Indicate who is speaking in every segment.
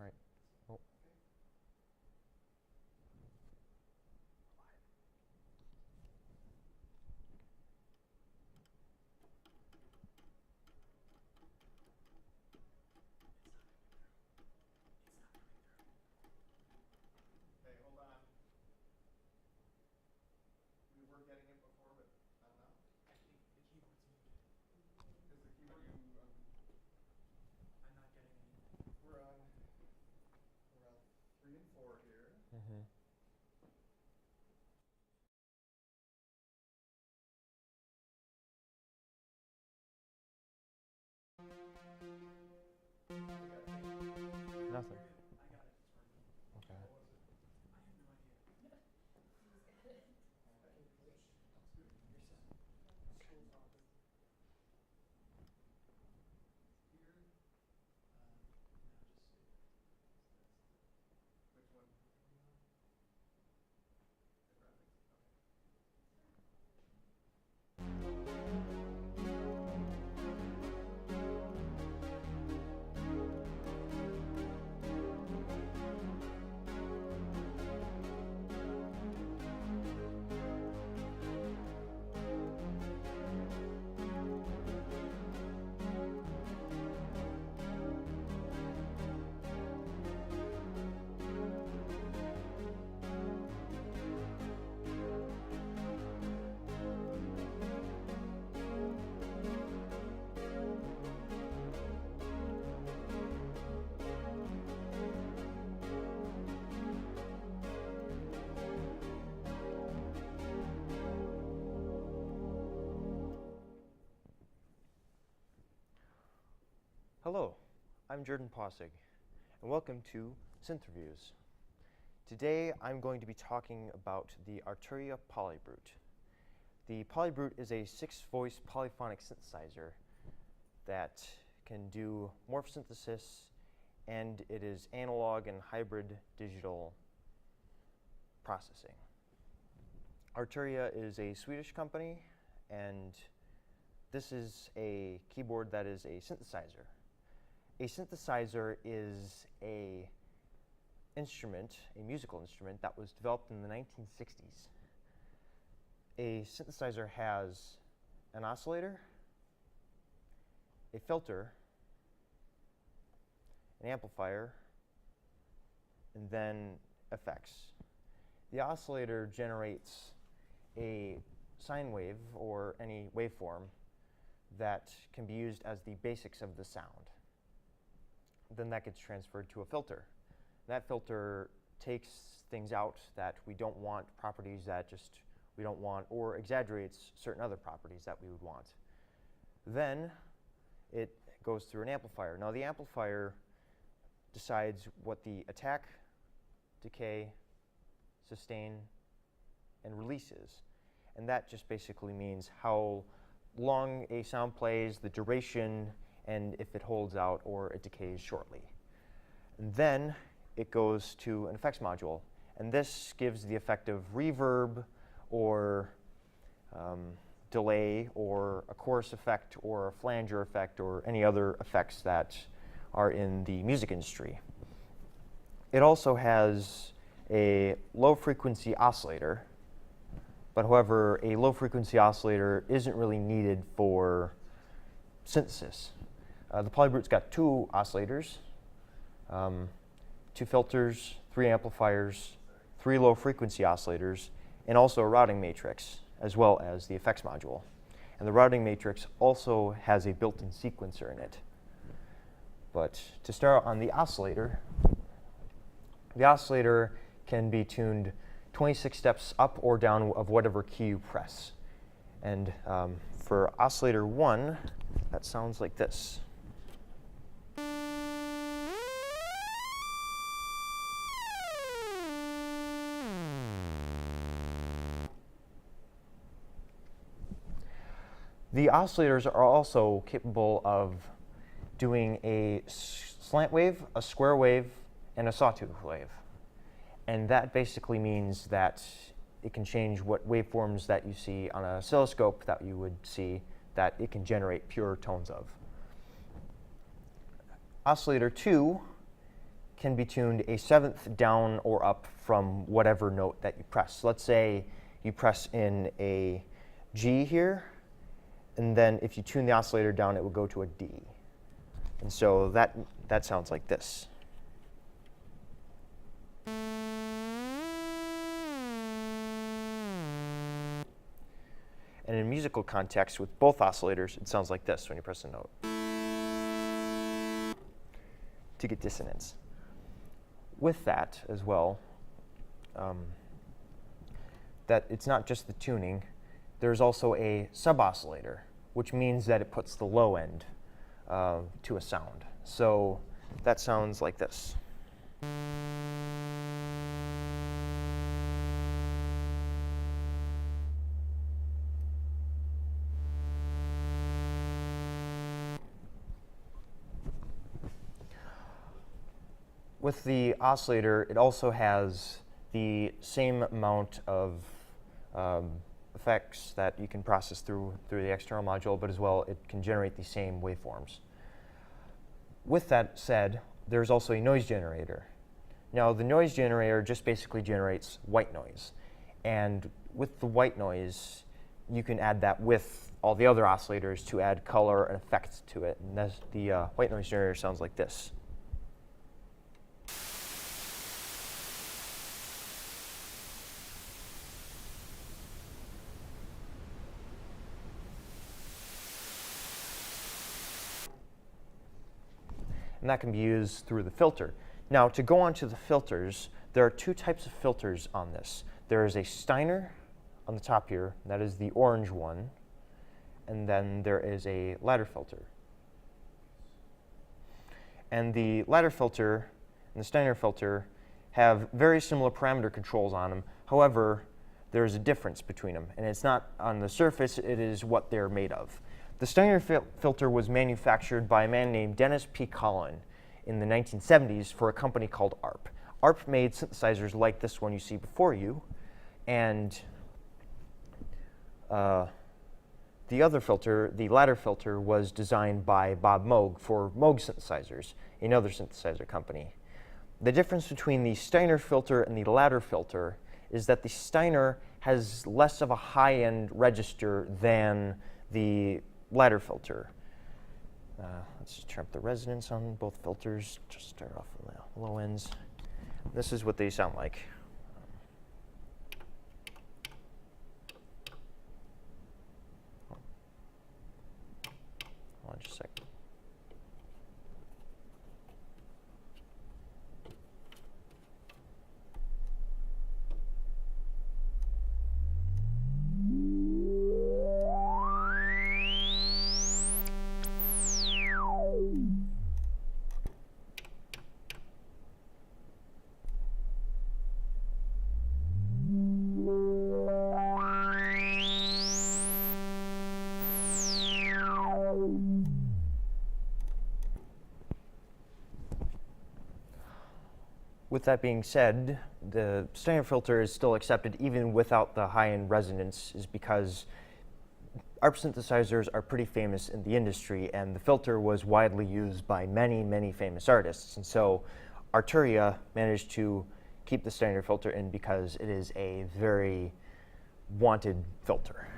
Speaker 1: All right. Oh.
Speaker 2: Okay, hold on. We were getting it before, but not now.
Speaker 3: I think the keyboard's muted.
Speaker 2: Is the keyboard?
Speaker 3: I'm not getting anything.
Speaker 2: We're on 3 and 4 here.
Speaker 1: Mm-hmm. Nothing.
Speaker 3: I got it. It's working.
Speaker 1: Okay.
Speaker 2: What was it?
Speaker 3: I have no idea.
Speaker 2: Okay. Looks good.
Speaker 3: You're set.
Speaker 2: Here.
Speaker 3: No, just save it.
Speaker 2: Which one? The graphics? Okay.
Speaker 1: Hello, I'm Jordan Possig, and welcome to Synth Reviews. Today I'm going to be talking about the Arturia Polybrute. The Polybrute is a 6-voice polyphonic synthesizer that can do morph synthesis, and it is analog and hybrid digital processing. Arturia is a Swedish company, and this is a keyboard that is a synthesizer. A synthesizer is a musical instrument that was developed in the 1960s. A synthesizer has an oscillator, a filter, an amplifier, and then effects. The oscillator generates a sine wave or any waveform that can be used as the basics of the sound. Then that gets transferred to a filter. That filter takes things out that we don't want, properties that just we don't want, or exaggerates certain other properties that we would want. Then it goes through an amplifier. Now the amplifier decides what the attack, decay, sustain, and release is. And that just basically means how long a sound plays, the duration, and if it holds out or it decays shortly. And then it goes to an effects module. And this gives the effect of reverb or delay or a chorus effect or a flanger effect or any other effects that are in the music industry. It also has a low-frequency oscillator. But however, a low-frequency oscillator isn't really needed for synthesis. The Polybrute's got 2 oscillators, 2 filters, 3 amplifiers, 3 low-frequency oscillators, and also a routing matrix, as well as the effects module. And the routing matrix also has a built-in sequencer in it. But to start on the oscillator can be tuned 26 steps up or down of whatever key you press. And for oscillator 1, that sounds like this. The oscillators are also capable of doing a slant wave, a square wave, and a sawtooth wave. And that basically means that it can change what waveforms that you see on an oscilloscope that you would see that it can generate pure tones of. Oscillator 2 can be tuned a seventh down or up from whatever note that you press. Let's say you press in a G here, and then if you tune the oscillator down, it will go to a D. And so that sounds like this. And in musical context, with both oscillators, it sounds like this when you press a note to get dissonance. With that as well, that it's not just the tuning. There's also a sub-oscillator, which means that it puts the low end to a sound. So that sounds like this. With the oscillator, it also has the same amount of effects that you can process through the external module, but as well it can generate the same waveforms. With that said, there's also a noise generator. Now the noise generator just basically generates white noise. And with the white noise, you can add that with all the other oscillators to add color and effect to it. And the white noise generator sounds like this. And that can be used through the filter. Now, to go on to the filters, there are two types of filters on this. There is a Steiner on the top here, that is the orange one, and then there is a ladder filter. And the ladder filter and the Steiner filter have very similar parameter controls on them. However, there is a difference between them, and it's not on the surface, it is what they're made of. The Steiner filter was manufactured by a man named Dennis P. Collin in the 1970s for a company called ARP. ARP made synthesizers like this one you see before you, and the other filter, the ladder filter, was designed by Bob Moog for Moog Synthesizers, another synthesizer company. The difference between the Steiner filter and the ladder filter is that the Steiner has less of a high-end register than the ladder filter. Let's just turn up the resonance on both filters. Just start off on the low ends. This is what they sound like. Hold on just a second. With that being said, the Steiner filter is still accepted even without the high-end resonance, is because ARP synthesizers are pretty famous in the industry, and the filter was widely used by many, many famous artists. And so Arturia managed to keep the Steiner filter in because it is a very wanted filter.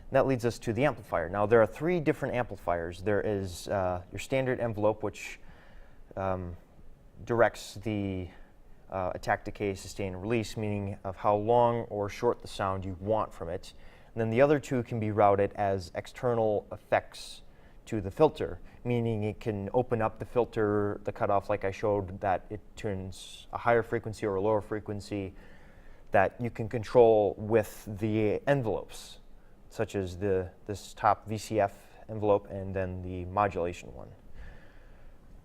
Speaker 1: And that leads us to the amplifier. Now, there are three different amplifiers. There is your standard envelope, which directs the attack, decay, sustain, and release, meaning of how long or short the sound you want from it. And then the other two can be routed as external effects to the filter, meaning it can open up the filter, the cutoff like I showed, that it tunes a higher frequency or a lower frequency that you can control with the envelopes, such as this top VCF envelope and then the modulation one.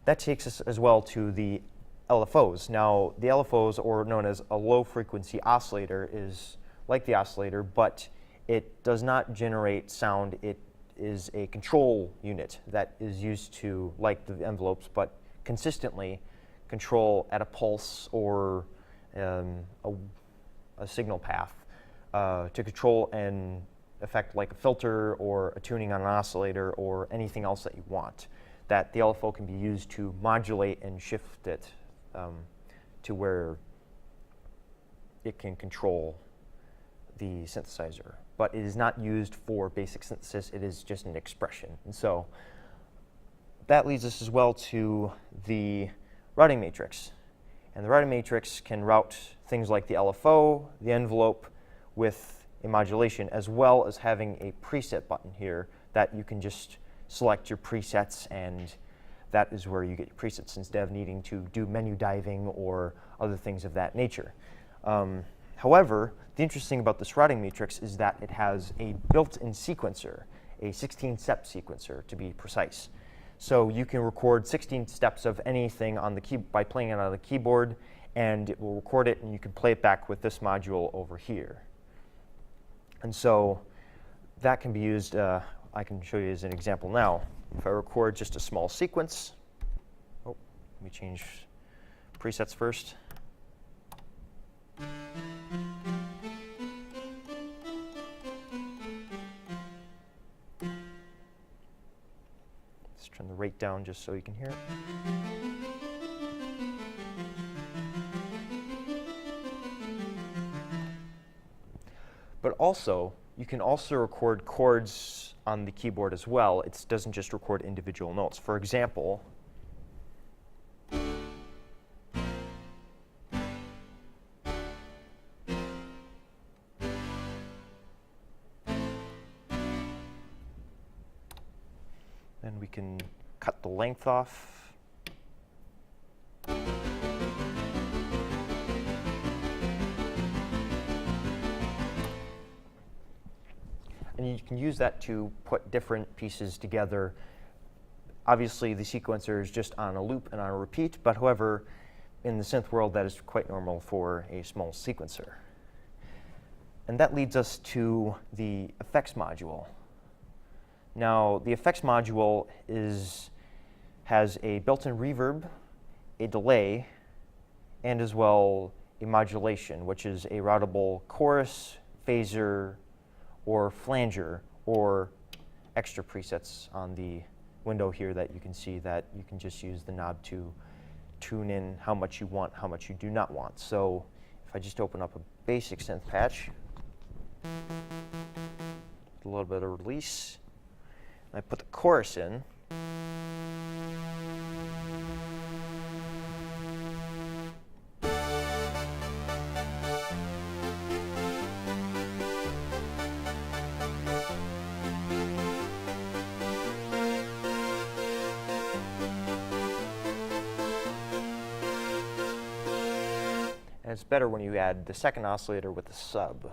Speaker 1: That takes us as well to the LFOs. Now, the LFOs, or known as a low-frequency oscillator, is like the oscillator, but it does not generate sound. It is a control unit that is used to, like the envelopes, but consistently control at a pulse or a signal path to control an effect like a filter or a tuning on an oscillator or anything else that you want. That the LFO can be used to modulate and shift it to where it can control the synthesizer. But it is not used for basic synthesis. It is just an expression. And so that leads us as well to the routing matrix. And the routing matrix can route things like the LFO, the envelope, with a modulation, as well as having a preset button here that you can just select your presets, and that is where you get your presets instead of needing to do menu diving or other things of that nature. However, the interesting about this routing matrix is that it has a built-in sequencer, a 16-step sequencer to be precise. So you can record 16 steps of anything on the by playing it on the keyboard, and it will record it, and you can play it back with this module over here. And so that can be used, I can show you as an example now. If I record just a small sequence, let me change presets first. Let's turn the rate down just so you can hear it. But also, you can also record chords on the keyboard as well. It doesn't just record individual notes. For example, then we can cut the length off. And you can use that to put different pieces together. Obviously, the sequencer is just on a loop and on a repeat, but however, in the synth world, that is quite normal for a small sequencer. And that leads us to the effects module. Now, the effects module has a built-in reverb, a delay, and as well a modulation, which is a routable chorus, phaser, or flanger, or extra presets on the window here that you can see that you can just use the knob to tune in how much you want, how much you do not want. So if I just open up a basic synth patch, a little bit of release, and I put the chorus in, and it's better when you add the second oscillator with the sub.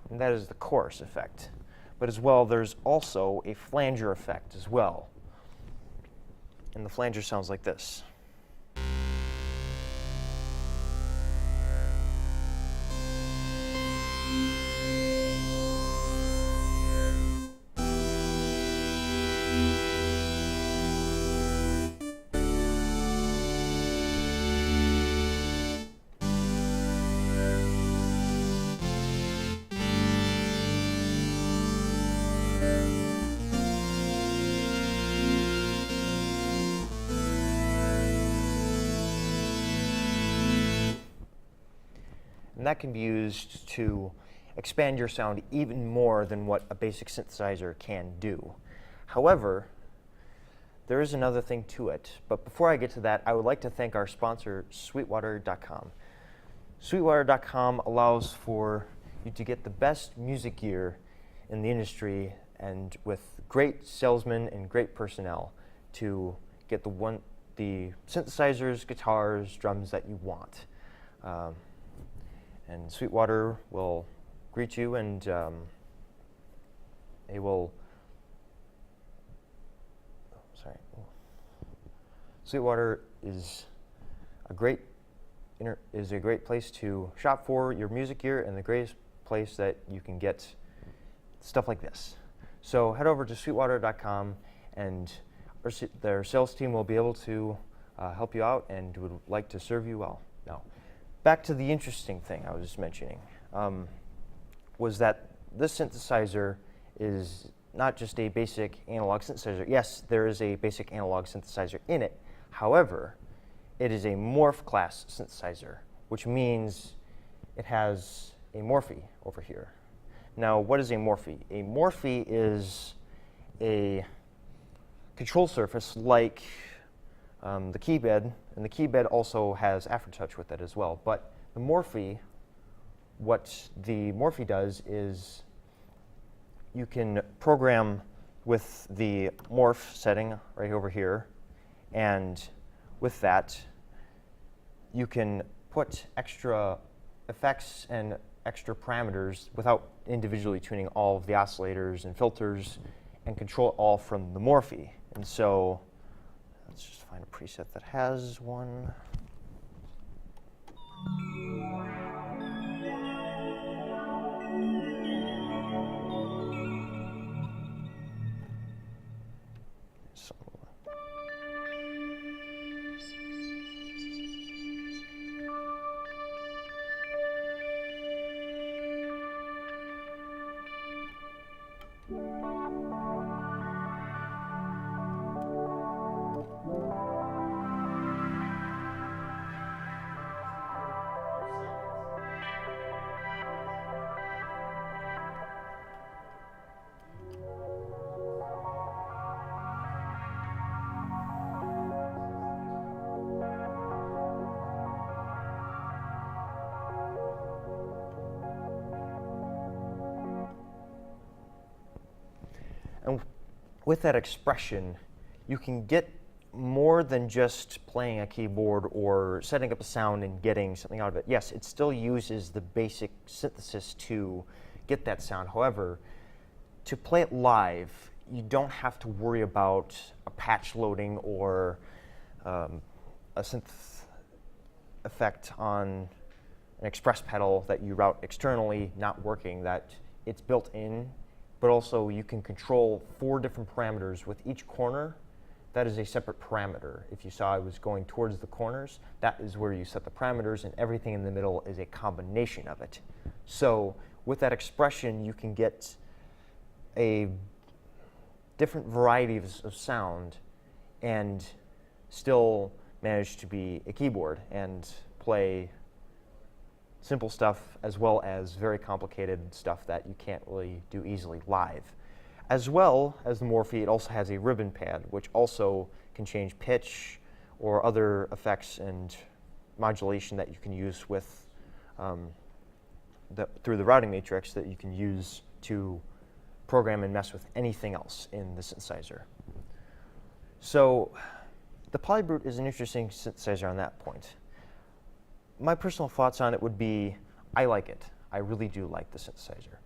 Speaker 1: And that is the chorus effect. But as well, there's also a flanger effect as well. And the flanger sounds like this. And that can be used to expand your sound even more than what a basic synthesizer can do. However, there is another thing to it. But before I get to that, I would like to thank our sponsor, Sweetwater.com. Sweetwater.com allows for you to get the best music gear in the industry, and with great salesmen and great personnel to get the synthesizers, guitars, drums that you want. And Sweetwater will greet you, and they will. Sweetwater is a great place to shop for your music gear, and the greatest place that you can get stuff like this. So head over to Sweetwater.com, and their sales team will be able to help you out and would like to serve you well. Now, back to the interesting thing I was mentioning, was that this synthesizer is not just a basic analog synthesizer. Yes, there is a basic analog synthesizer in it. However, it is a morph class synthesizer, which means it has a morphe over here. Now, what is a morphe? A morphe is a control surface like the key bed, and the key bed also has aftertouch with it as well. But the morphe, what the morphe does is you can program with the morph setting right over here, and with that, you can put extra effects and extra parameters without individually tuning all of the oscillators and filters and control it all from the morphe. And so let's just find a preset that has one. And with that expression, you can get more than just playing a keyboard or setting up a sound and getting something out of it. Yes, it still uses the basic synthesis to get that sound. However, to play it live, you don't have to worry about a patch loading or a synth effect on an express pedal that you route externally not working, that it's built in. But also you can control 4 different parameters with each corner. That is a separate parameter. If you saw I was going towards the corners, that is where you set the parameters, and everything in the middle is a combination of it. So with that expression, you can get a different variety of sound and still manage to be a keyboard and play simple stuff as well as very complicated stuff that you can't really do easily live. As well as the morphe, it also has a ribbon pad, which also can change pitch or other effects and modulation that you can use with through the routing matrix that you can use to program and mess with anything else in the synthesizer. So the Polybrute is an interesting synthesizer on that point. My personal thoughts on it would be, I like it. I really do like the synthesizer.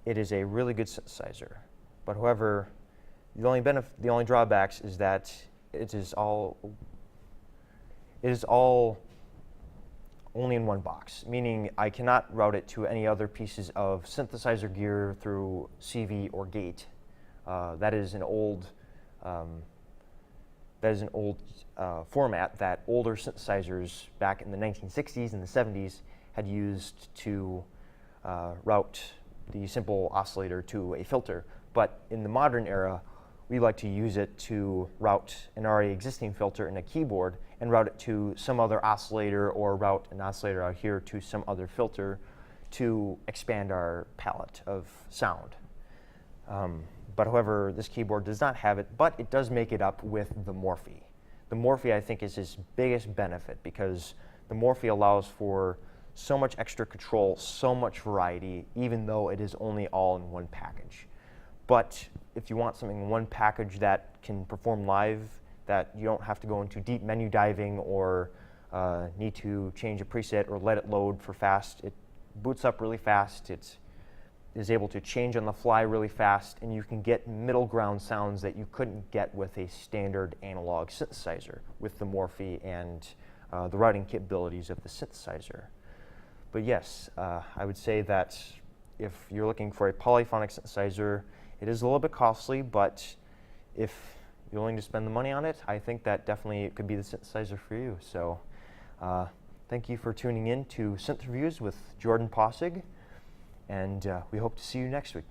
Speaker 1: It is a really good synthesizer. But however, the only drawbacks is that it is all only in one box, meaning I cannot route it to any other pieces of synthesizer gear through CV or gate. That is an old format that older synthesizers back in the 1960s and the 70s had used to route the simple oscillator to a filter. But in the modern era, we like to use it to route an already existing filter in a keyboard and route it to some other oscillator, or route an oscillator out here to some other filter to expand our palette of sound. But however, this keyboard does not have it, but it does make it up with the morphe. The morphe, I think, is its biggest benefit because the morphe allows for so much extra control, so much variety, even though it is only all in one package. But if you want something in one package that can perform live, that you don't have to go into deep menu diving or need to change a preset or let it load for fast, it boots up really fast, it is able to change on the fly really fast, and you can get middle ground sounds that you couldn't get with a standard analog synthesizer with the morphe and the routing capabilities of the synthesizer. But yes, I would say that if you're looking for a polyphonic synthesizer, it is a little bit costly, but if you're willing to spend the money on it, I think that definitely could be the synthesizer for you. So thank you for tuning in to Synth Reviews with Jordan Possig, and we hope to see you next week.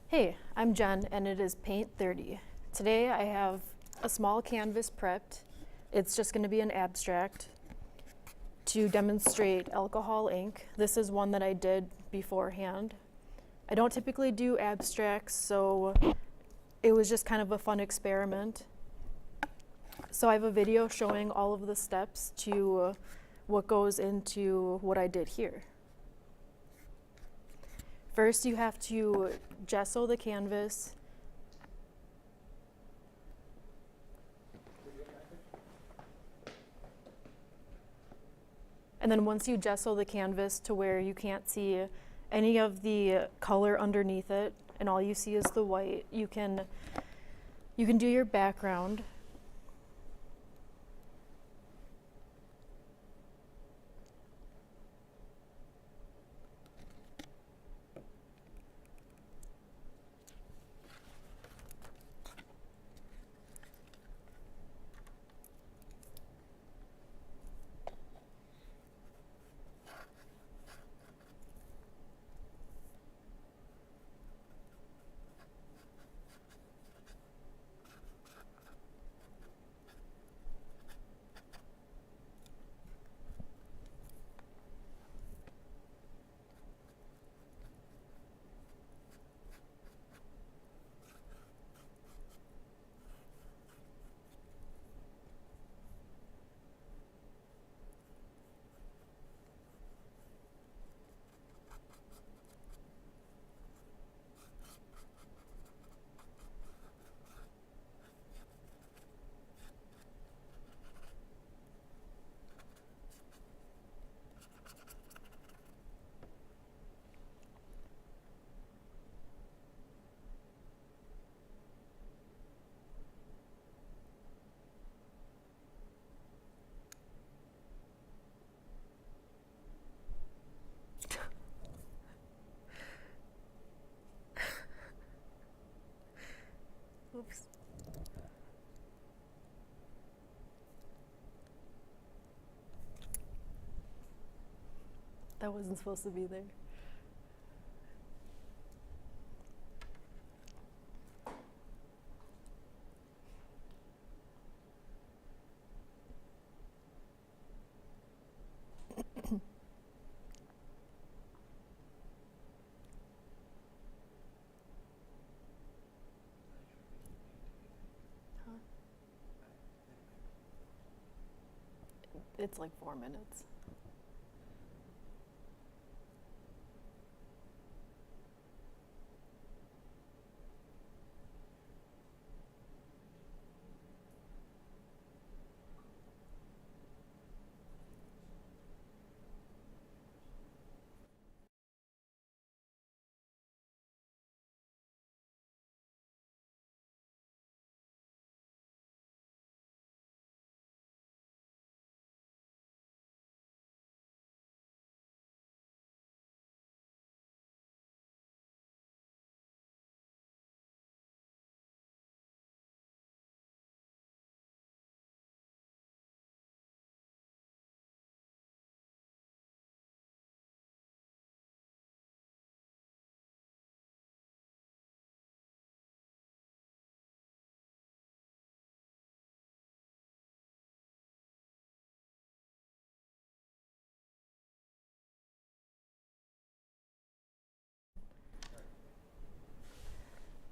Speaker 4: Hey, I'm Jen, and it is Paint 30. Today I have a small canvas prepped. It's just going to be an abstract to demonstrate alcohol ink. This is one that I did beforehand. I don't typically do abstracts, so it was just kind of a fun experiment. So I have a video showing all of the steps to what goes into what I did here. First, you have to gesso the canvas. And then once you gesso the canvas to where you can't see any of the color underneath it, and all you see is the white, you can do your background. Oops. That wasn't supposed to be there. Huh? It's like 4 minutes.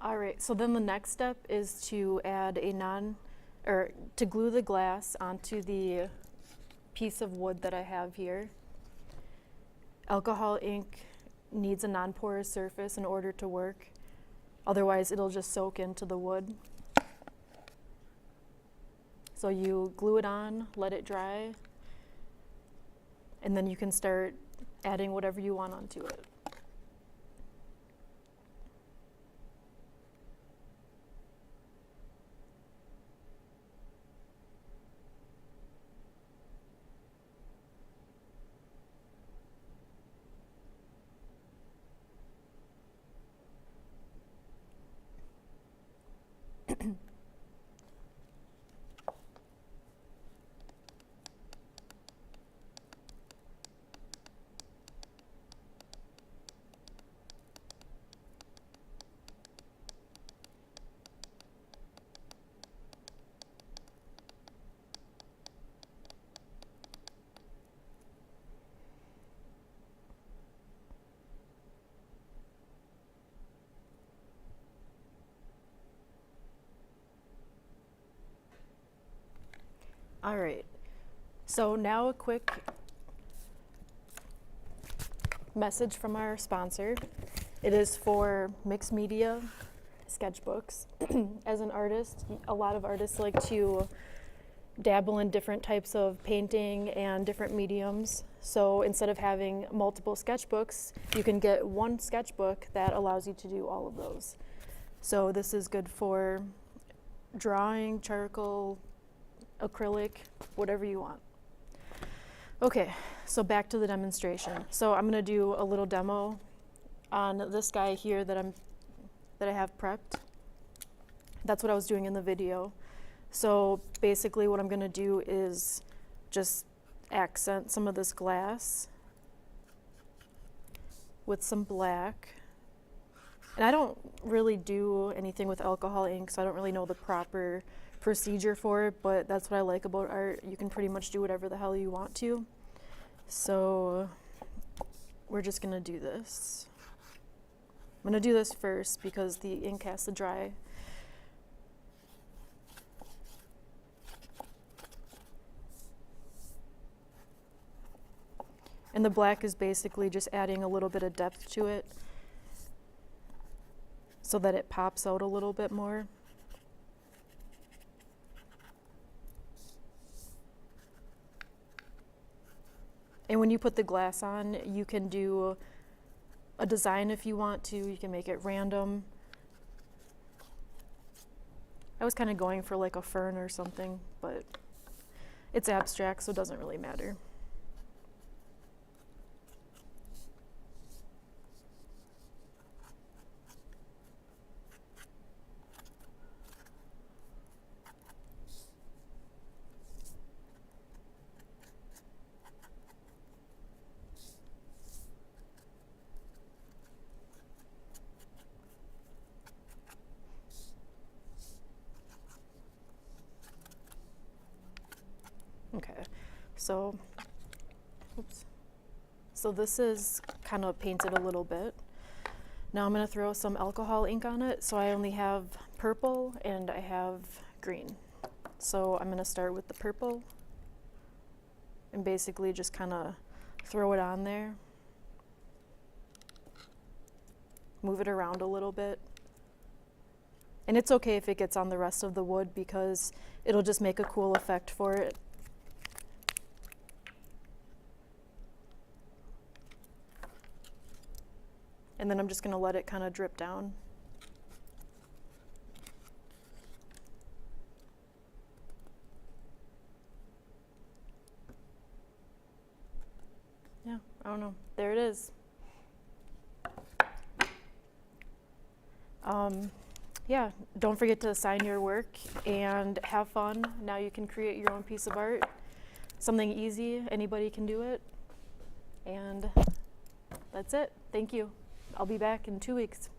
Speaker 4: All right, so then the next step is to add to glue the glass onto the piece of wood that I have here. Alcohol ink needs a non-porous surface in order to work. Otherwise, it'll just soak into the wood. So you glue it on, let it dry, and then you can start adding whatever you want onto it. All right, so now a quick message from our sponsor. It is for mixed media sketchbooks. As an artist, a lot of artists like to dabble in different types of painting and different mediums. So instead of having multiple sketchbooks, you can get one sketchbook that allows you to do all of those. So this is good for drawing, charcoal, acrylic, whatever you want. Okay, so back to the demonstration. So I'm gonna do a little demo on this guy here that I have prepped. That's what I was doing in the video. So basically what I'm gonna do is just accent some of this glass with some black. And I don't really do anything with alcohol ink, so I don't really know the proper procedure for it, but that's what I like about art. You can pretty much do whatever the hell you want to. So we're just gonna do this. I'm gonna do this first because the ink has to dry. And the black is basically just adding a little bit of depth to it so that it pops out a little bit more. And when you put the glass on, you can do a design if you want to. You can make it random. I was kind of going for like a fern or something, but it's abstract, so it doesn't really matter. Okay, so, oops. So this is kind of painted a little bit. Now I'm gonna throw some alcohol ink on it. So I only have purple and I have green. So I'm gonna start with the purple and basically just kind of throw it on there. Move it around a little bit. And it's okay if it gets on the rest of the wood because it'll just make a cool effect for it. And then I'm just gonna let it kind of drip down. Yeah, I don't know. There it is. Yeah, don't forget to sign your work and have fun. Now you can create your own piece of art. Something easy, anybody can do it. And that's it. Thank you. I'll be back in 2 weeks.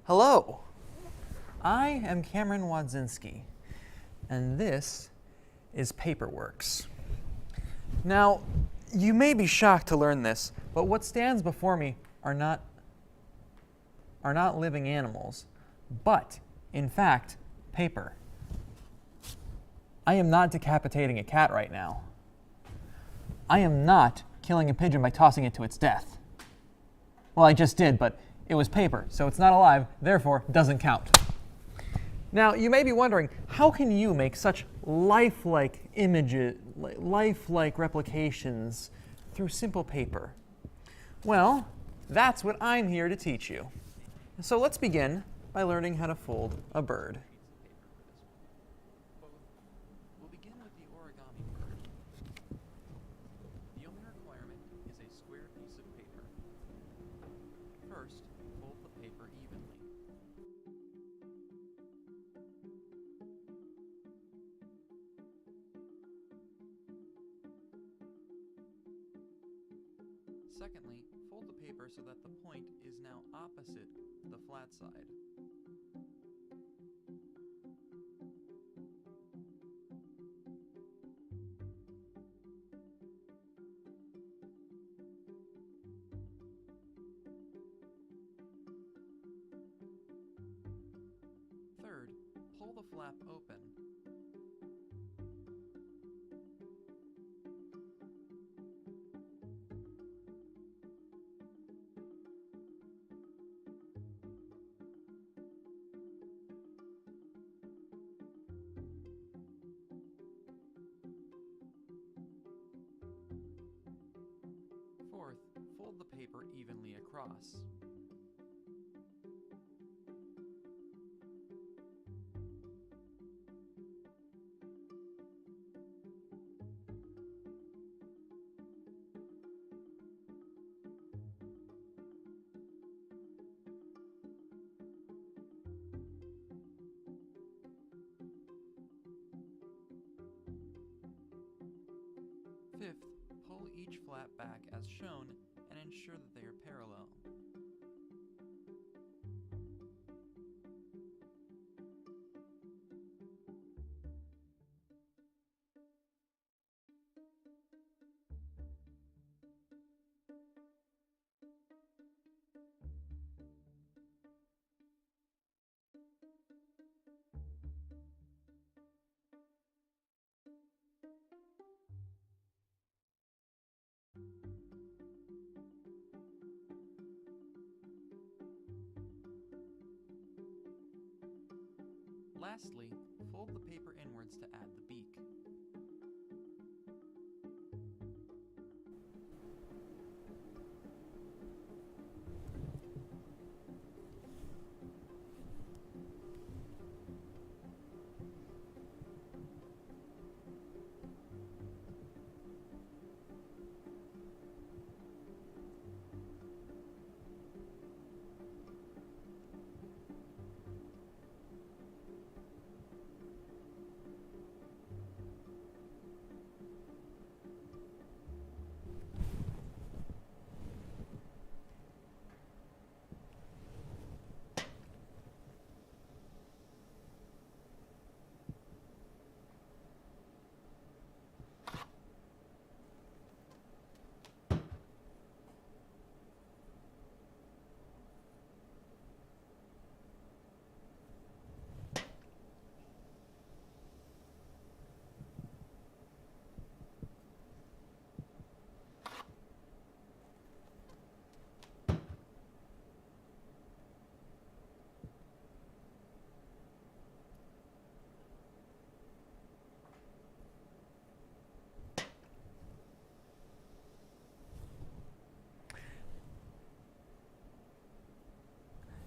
Speaker 5: Hello, I am Cameron Wadzinski, and this is Paperworks. Now, you may be shocked to learn this, but what stands before me are not living animals, but, in fact, paper. I am not decapitating a cat right now. I am not killing a pigeon by tossing it to its death. Well, I just did, but it was paper, so it's not alive, therefore doesn't count. Now, you may be wondering, how can you make such lifelike images, lifelike replications through simple paper? Well, that's what I'm here to teach you. So let's begin by learning how to fold a bird. We'll begin with the origami bird. The only requirement is a square piece of paper. First, fold the paper evenly. Secondly, fold the paper so that the point is now opposite the flat side. Third, pull the flap open. Fourth, fold the paper evenly across. Fifth, pull each flap back as shown and ensure that they are parallel. Lastly, fold the paper inwards to add the beak.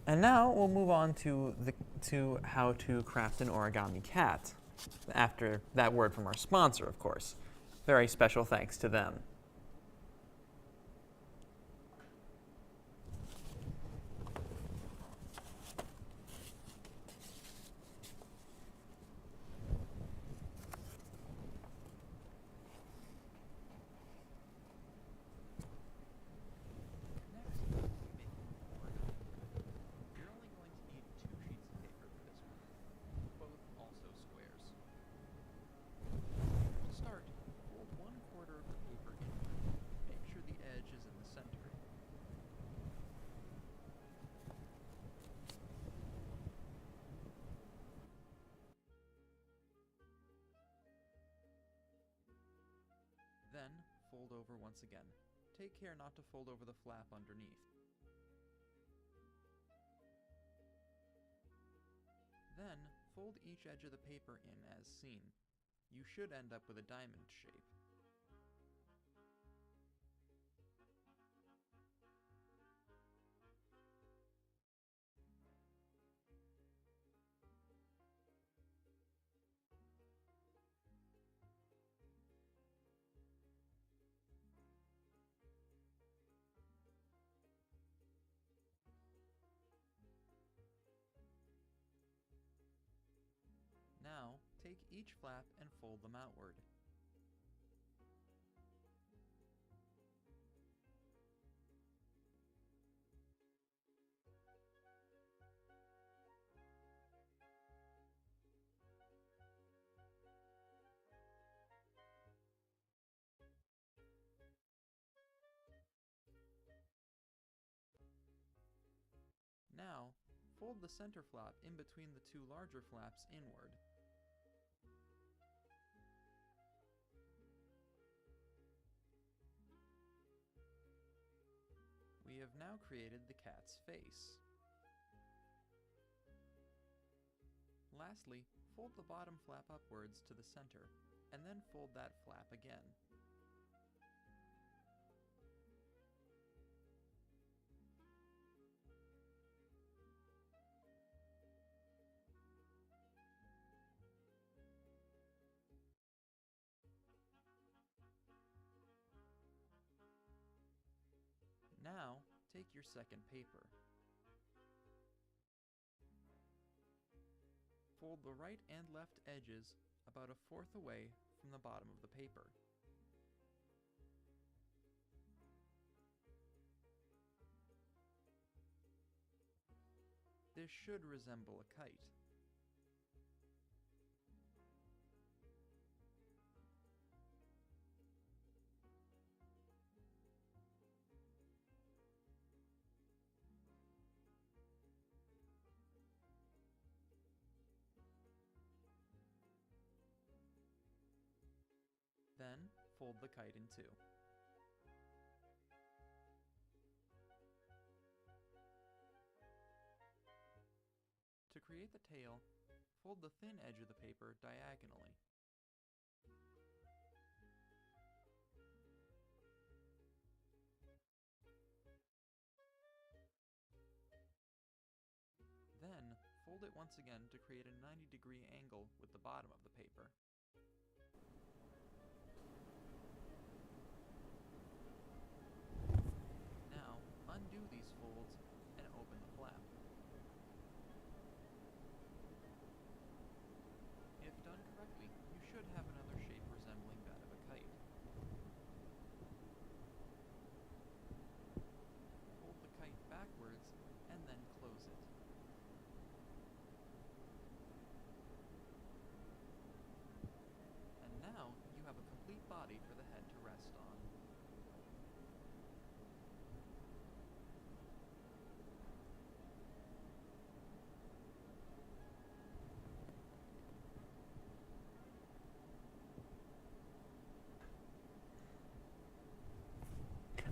Speaker 5: And now we'll move on to how to craft an origami cat. After that word from our sponsor, of course. Very special thanks to them. Next, you're only going to over once again. Take care not to fold over the flap underneath. Then, fold each edge of the paper in as seen. You should end up with a diamond shape. Now, take each flap and fold them outward. Now, fold the center flap in between the two larger flaps inward. We have now created the cat's face. Lastly, fold the bottom flap upwards to the center, and then fold that flap again. Now, take your second paper. Fold the right and left edges about 1/4 away from the bottom of the paper. This should resemble a kite. Then, fold the kite in two. To create the tail, fold the thin edge of the paper diagonally. Then, fold it once again to create a 90-degree angle with the bottom of the paper. Now, undo these folds and open the flap. If done correctly, you should have another shape resembling that of a kite. Fold the kite backwards and then close it. And now you have a complete body for the head to rest on.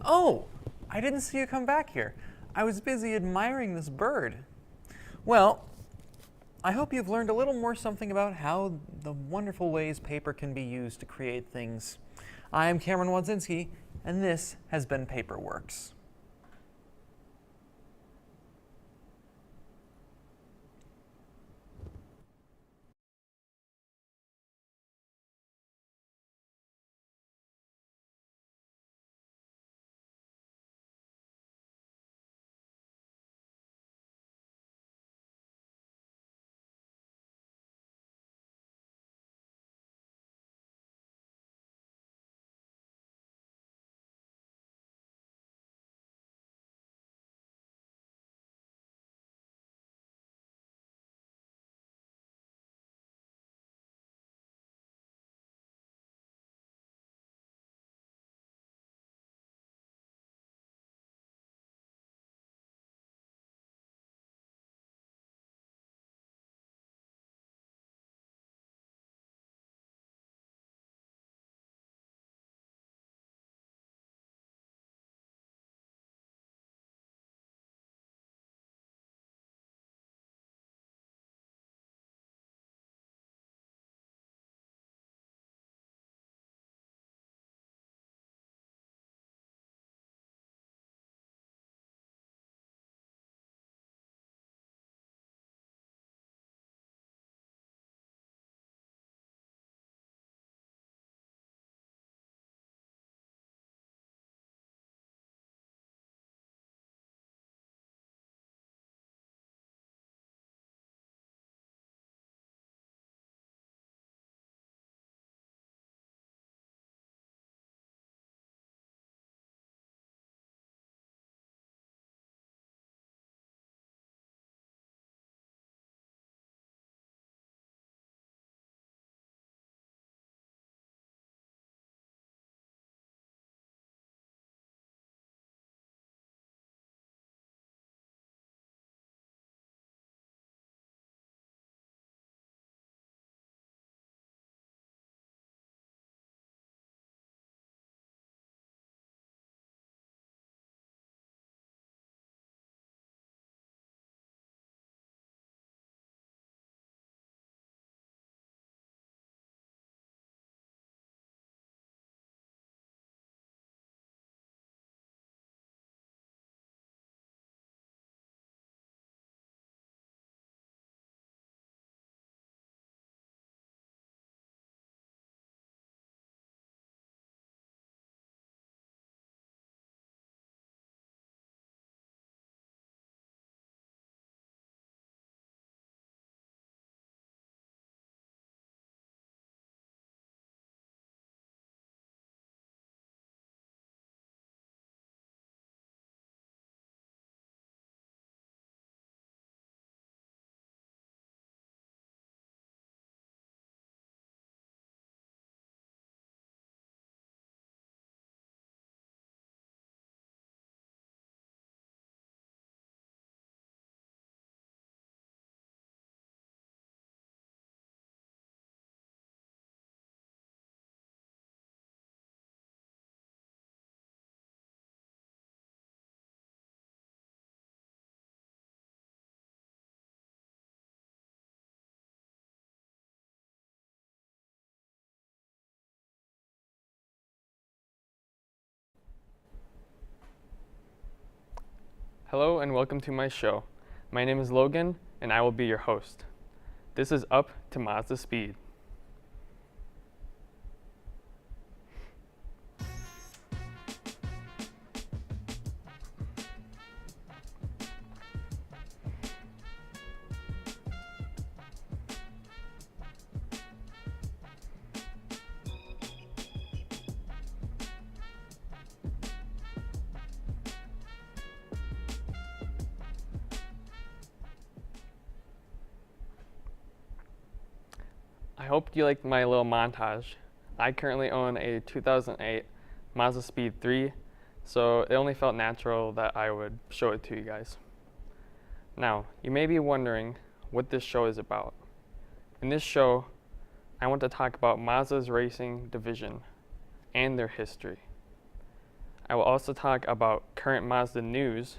Speaker 6: Oh, I didn't see you come back here. I was busy admiring this bird. Well, I hope you've learned a little more something about how the wonderful ways paper can be used to create things. I am Cameron Wadzinski, and this has been Paperworks.
Speaker 7: Hello and welcome to my show. My name is Logan and I will be your host. This is Up to Mazda Speed. I hope you liked my little montage. I currently own a 2008 Mazda Speed 3, so it only felt natural that I would show it to you guys. Now, you may be wondering what this show is about. In this show, I want to talk about Mazda's racing division and their history. I will also talk about current Mazda news,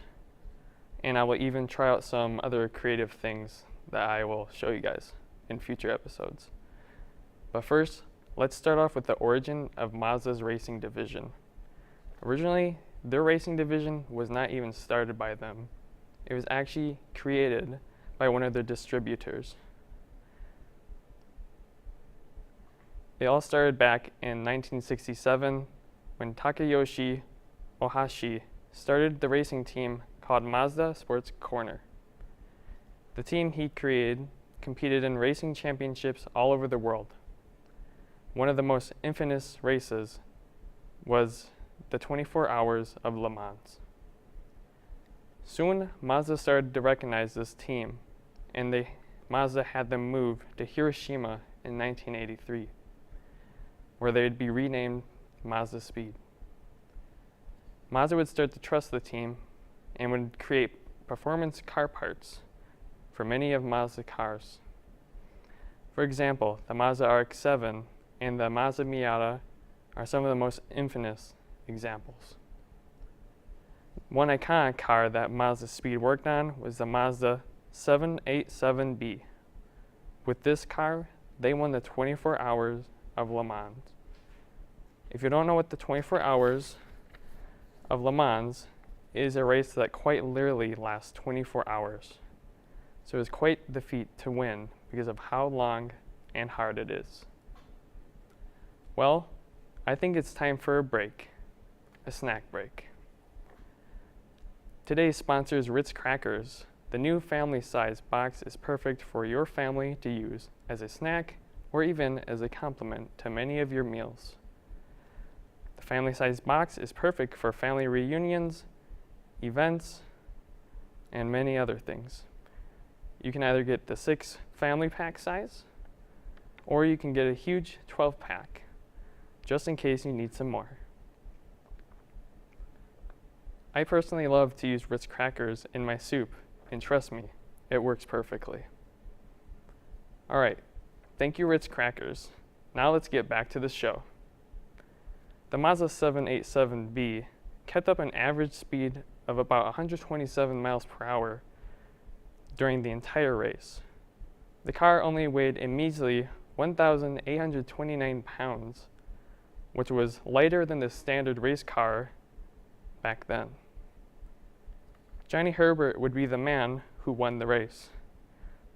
Speaker 7: and I will even try out some other creative things that I will show you guys in future episodes. But first, let's start off with the origin of Mazda's racing division. Originally, their racing division was not even started by them. It was actually created by one of their distributors. It all started back in 1967 when Takayoshi Ohashi started the racing team called Mazda Sports Corner. The team he created competed in racing championships all over the world. One of the most infamous races was the 24 Hours of Le Mans. Soon, Mazda started to recognize this team, and Mazda had them move to Hiroshima in 1983, where they'd be renamed Mazda Speed. Mazda would start to trust the team and would create performance car parts for many of Mazda cars. For example, the Mazda RX-7 and the Mazda Miata are some of the most infamous examples. One iconic car that Mazda Speed worked on was the Mazda 787B. With this car, they won the 24 Hours of Le Mans. If you don't know what the 24 Hours of Le Mans is, a race that quite literally lasts 24 hours. So it's quite the feat to win because of how long and hard it is. Well, I think it's time for a break, a snack break. Today's sponsor is Ritz Crackers. The new family-size box is perfect for your family to use as a snack or even as a complement to many of your meals. The family-size box is perfect for family reunions, events, and many other things. You can either get the 6 family pack size, or you can get a huge 12-pack, just in case you need some more. I personally love to use Ritz Crackers in my soup, and trust me, it works perfectly. All right, thank you Ritz Crackers. Now let's get back to the show. The Mazda 787B kept up an average speed of about 127 miles per hour during the entire race. The car only weighed a measly 1,829 pounds, which was lighter than the standard race car back then. Johnny Herbert would be the man who won the race.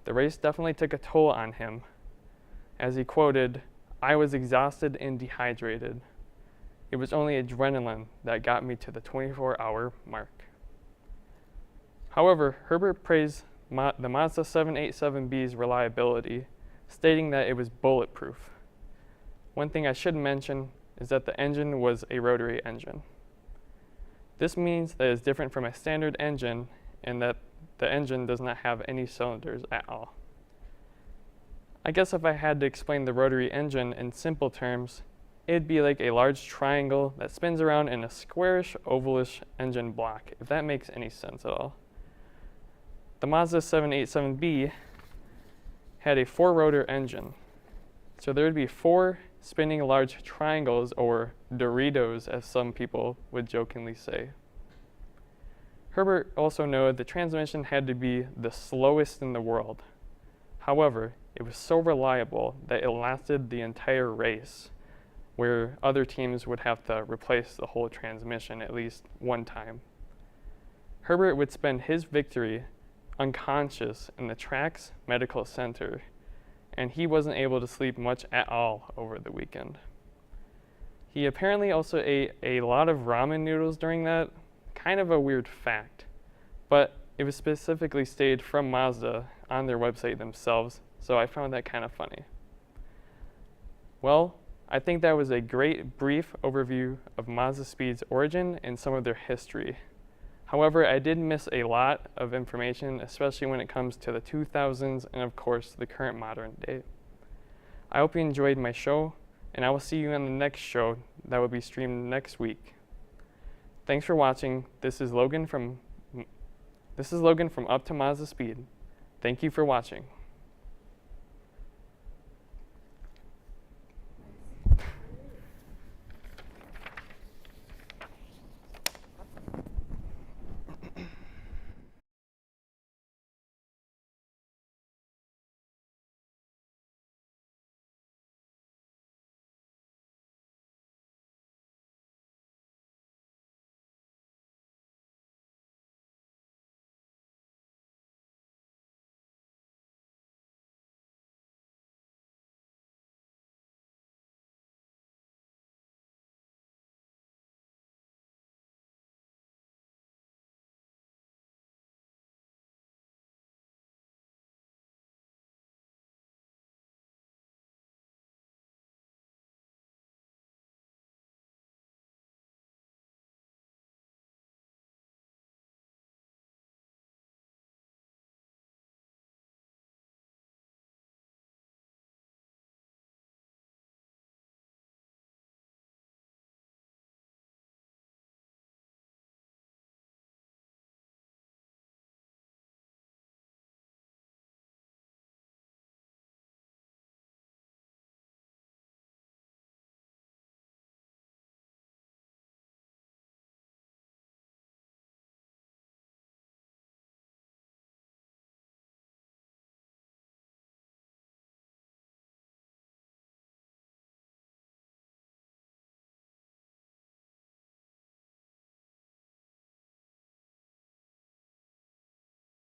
Speaker 7: The race definitely took a toll on him, as he quoted, "I was exhausted and dehydrated. It was only adrenaline that got me to the 24-hour mark." However, Herbert praised the Mazda 787B's reliability, stating that it was bulletproof. One thing I should mention is that the engine was a rotary engine. This means that it's different from a standard engine and that the engine does not have any cylinders at all. I guess if I had to explain the rotary engine in simple terms, it'd be like a large triangle that spins around in a squarish, ovalish engine block, if that makes any sense at all. The Mazda 787B had a 4-rotor engine, so there would be 4 spinning large triangles, or Doritos as some people would jokingly say. Herbert also noted the transmission had to be the slowest in the world. However, it was so reliable that it lasted the entire race, where other teams would have to replace the whole transmission at least one time. Herbert would spend his victory unconscious in the Trax Medical Center, and he wasn't able to sleep much at all over the weekend. He apparently also ate a lot of ramen noodles during that. Kind of a weird fact, but it was specifically stated from Mazda on their website themselves, so I found that kind of funny. Well, I think that was a great brief overview of Mazda Speed's origin and some of their history. However, I did miss a lot of information, especially when it comes to the 2000s and of course the current modern day. I hope you enjoyed my show, and I will see you on the next show that will be streamed next week. Thanks for watching. This is Logan from Up to Mazda Speed. Thank you for watching.